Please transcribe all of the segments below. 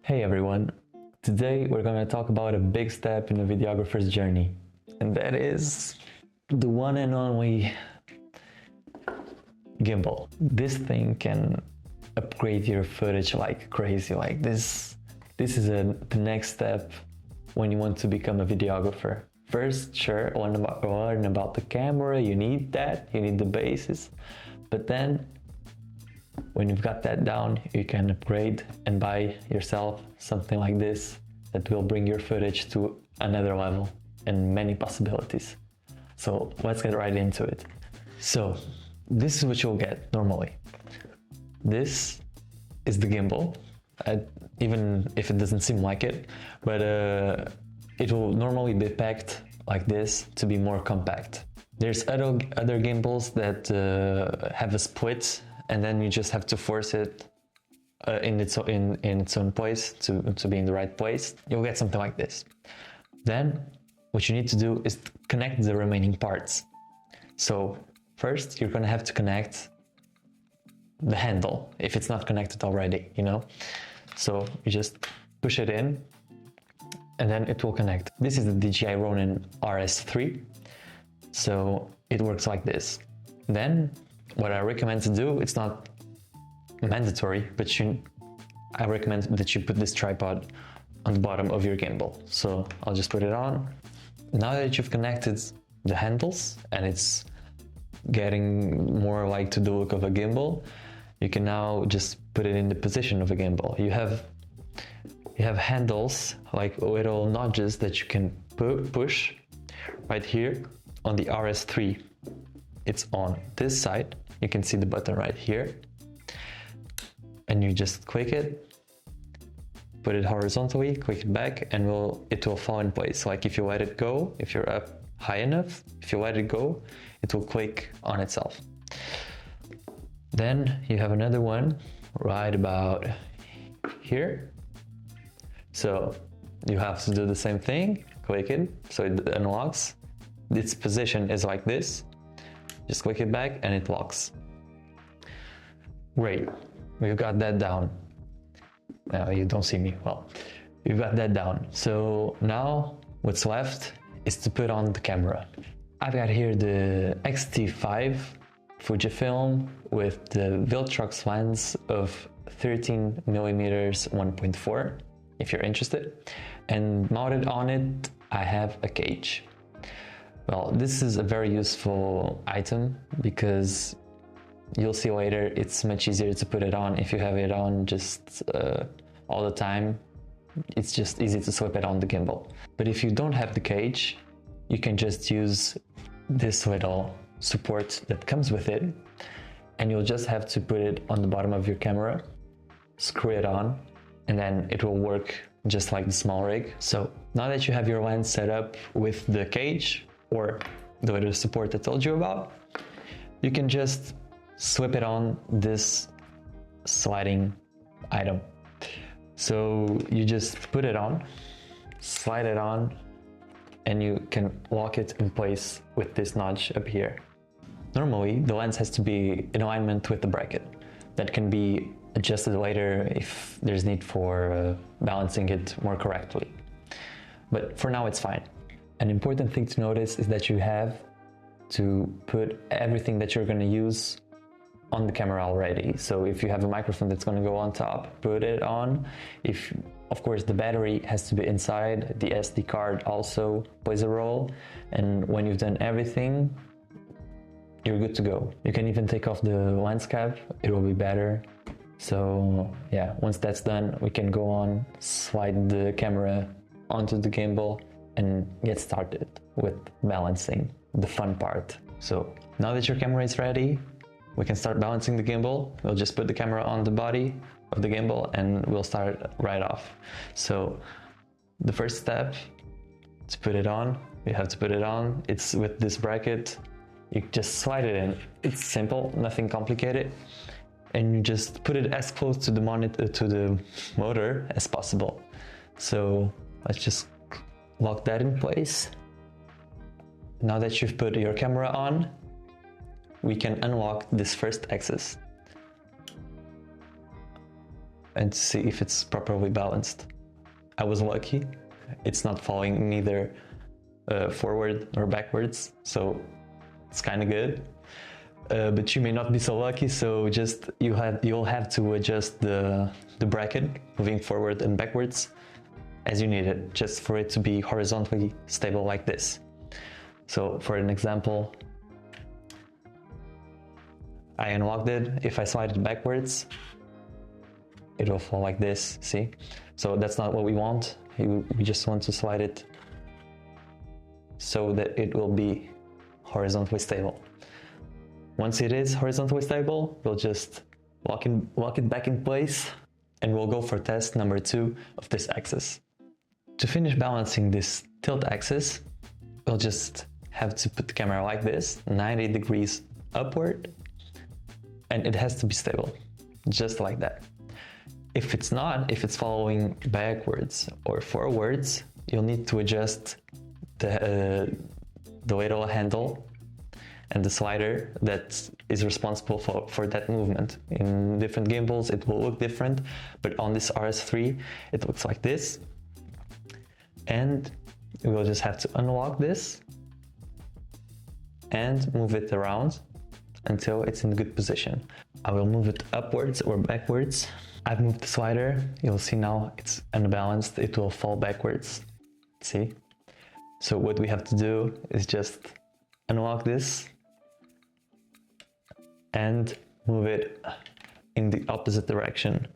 Hey everyone, today we're going to talk about a big step in a videographer's journey, and that is the one and only gimbal. This thing can upgrade your footage like crazy. Like this is the next step when you want to become a videographer. First, sure, learn about the camera, you need the basis, but then when you've got that down, you can upgrade and buy yourself something like this that will bring your footage to another level and many possibilities. So let's get right into it. So this is what you'll get normally. This is the gimbal, even if it doesn't seem like it, but it will normally be packed like this to be more compact. There's other gimbals that have a split, and then you just have to force it in its own place to be in the right place. You'll get something like this. Then what you need to do is connect the remaining parts. So first you're gonna have to connect the handle if it's not connected already, you know? So you just push it in and then it will connect. This is the DJI RS3. So it works like this. Then what I recommend to do, it's not mandatory, but I recommend that you put this tripod on the bottom of your gimbal. So I'll just put it on. Now that you've connected the handles and it's getting more like to the look of a gimbal, you can now just put it in the position of a gimbal. You have handles, like little notches that you can push right here on the RS3. It's on this side. You can see the button right here. And you just click it, put it horizontally, click it back, and it will fall in place. Like if you let it go, if you're up high enough, if you let it go, it will click on itself. Then you have another one right about here. So you have to do the same thing, click it, so it unlocks. Its position is like this. Just click it back and it locks. Great, we've got that down. Now you don't see me, well, we've got that down. So now what's left is to put on the camera. I've got here the X-T5 Fujifilm with the Viltrox lens of 13mm 1.4, if you're interested. And mounted on it, I have a cage. Well, this is a very useful item because you'll see later it's much easier to put it on if you have it on just all the time. It's just easy to slip it on the gimbal. But if you don't have the cage, you can just use this little support that comes with it, and you'll just have to put it on the bottom of your camera, screw it on, and then it will work just like the small rig. So now that you have your lens set up with the cage, or the little support I told you about, you can just slip it on this sliding item. So you just put it on, slide it on, and you can lock it in place with this notch up here. Normally, the lens has to be in alignment with the bracket. That can be adjusted later if there's need for balancing it more correctly. But for now, it's fine. An important thing to notice is that you have to put everything that you're going to use on the camera already. So if you have a microphone that's going to go on top, put it on. Of course, the battery has to be inside. The SD card also plays a role. And when you've done everything, you're good to go. You can even take off the lens cap. It will be better. So yeah, once that's done, we can go on, slide the camera onto the gimbal, and get started with balancing, the fun part. So now that your camera is ready, we can start balancing the gimbal. We'll just put the camera on the body of the gimbal and we'll start right off. So the first step, to put it on, you have to put it on. It's with this bracket. You just slide it in. It's simple, nothing complicated. And you just put it as close to the monitor, to the motor as possible. So let's just lock that in place. Now that you've put your camera on, we can unlock this first axis. and to see if it's properly balanced. I was lucky. It's not falling neither forward or backwards, so it's kind of good. But you may not be so lucky, so just you'll have to adjust the bracket moving forward and backwards as you need it, just for it to be horizontally stable like this. So for an example, I unlocked it. If I slide it backwards, it will fall like this, see? So that's not what we want. We just want to slide it so that it will be horizontally stable. Once it is horizontally stable, we'll just lock it back in place, and we'll go for test number 2 of this axis. To finish balancing this tilt axis, we'll just have to put the camera like this, 90 degrees upward, and it has to be stable, just like that. If it's not, if it's following backwards or forwards, you'll need to adjust the little handle and the slider that is responsible for that movement. In different gimbals it will look different, but on this RS3 it looks like this. And we'll just have to unlock this and move it around until it's in good position. I will move it upwards or backwards. I've moved the slider. You'll see now it's unbalanced. It will fall backwards. See? So what we have to do is just unlock this and move it in the opposite direction.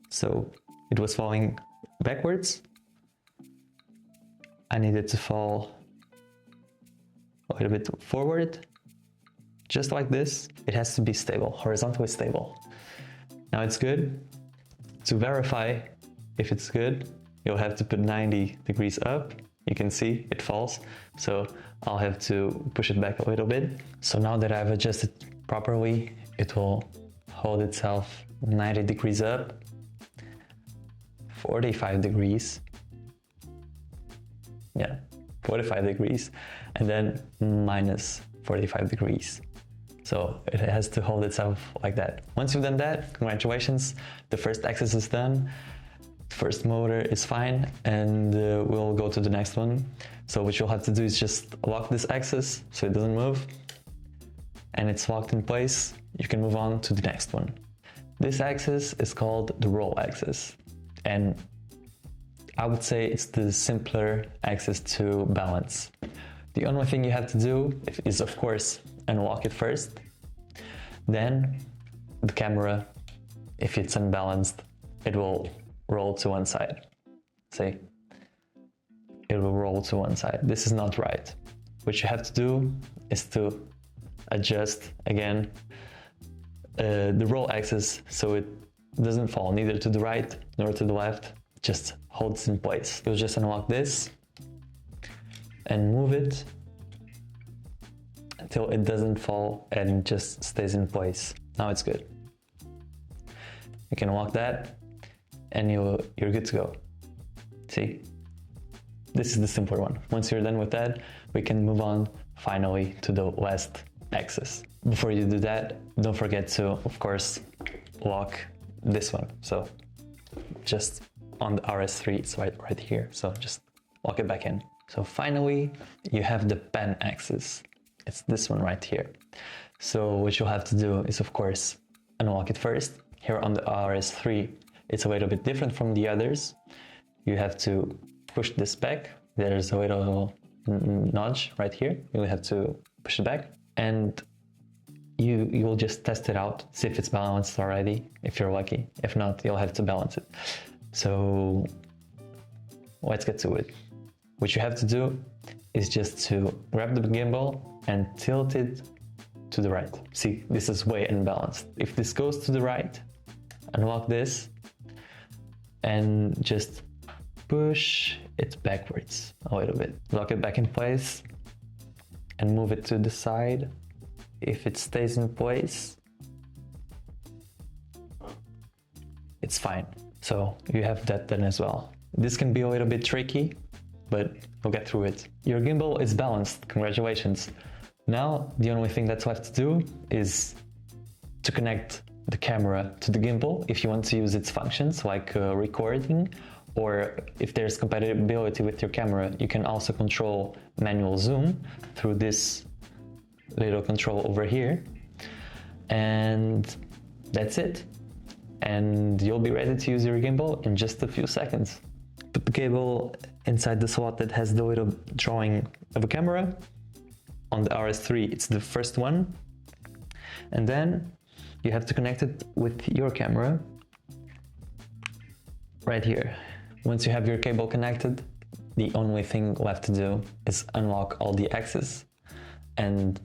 So it was falling backwards. I need it to fall a little bit forward, just like this. It has to be stable, horizontally stable. Now it's good. To verify if it's good, you'll have to put 90 degrees up. You can see it falls, so I'll have to push it back a little bit. So now that I've adjusted properly, it will hold itself 90 degrees up, 45 degrees, yeah, 45 degrees, and then minus 45 degrees. So it has to hold itself like that. Once you've done that, congratulations, the first axis is done. First motor is fine, and we'll go to the next one. So what you'll have to do is just lock this axis so it doesn't move, and it's locked in place. You can move on to the next one. This axis is called the roll axis, and I would say it's the simpler axis to balance. The only thing you have to do is, of course, unlock it first. Then the camera, if it's unbalanced, it will roll to one side. See? It will roll to one side. This is not right. What you have to do is to adjust again the roll axis so it doesn't fall neither to the right nor to the left, just holds in place. You'll just unlock this and move it until it doesn't fall and just stays in place. Now it's good. You can unlock that and you're good to go. See? This is the simpler one. Once you're done with that, we can move on finally to the last axis. Before you do that, don't forget to, of course, lock this one. So just on the RS3, it's right here. So just lock it back in. So finally, you have the pen axis. It's this one right here. So what you'll have to do is, of course, unlock it first. Here on the RS3, it's a little bit different from the others. You have to push this back. There's a little notch right here. You'll have to push it back, and you'll just test it out, see if it's balanced already, if you're lucky. If not, you'll have to balance it. So let's get to it. What you have to do is just to grab the gimbal and tilt it to the right. See, this is way unbalanced. If this goes to the right, unlock this and just push it backwards a little bit. Lock it back in place and move it to the side. If it stays in place, it's fine. So you have that done as well. This can be a little bit tricky, but we'll get through it. Your gimbal is balanced, congratulations. Now, the only thing that's left to do is to connect the camera to the gimbal if you want to use its functions like recording, or if there's compatibility with your camera, you can also control manual zoom through this little control over here. And that's it. And you'll be ready to use your gimbal in just a few seconds. Put the cable inside the slot that has the little drawing of a camera. On the RS3, it's the first one. And then you have to connect it with your camera right here. Once you have your cable connected, the only thing left to do is unlock all the axes. And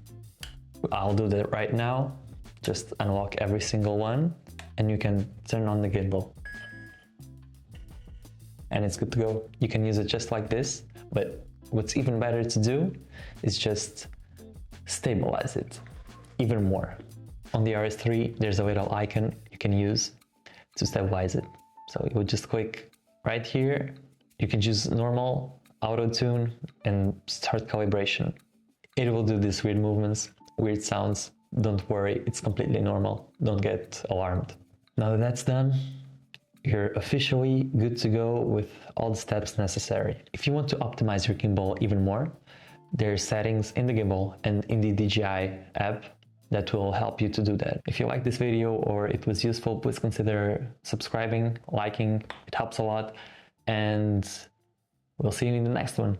I'll do that right now. Just unlock every single one and you can turn on the gimbal. And it's good to go. You can use it just like this, but what's even better to do is just stabilize it even more. On the RS3, there's a little icon you can use to stabilize it. So you would just click right here. You can choose normal, auto tune, and start calibration. It will do these weird movements, weird sounds. Don't worry, it's completely normal. Don't get alarmed. Now that that's done, you're officially good to go with all the steps necessary. If you want to optimize your gimbal even more, there are settings in the gimbal and in the DJI app that will help you to do that. If you like this video or it was useful, please consider subscribing, liking, it helps a lot, and we'll see you in the next one.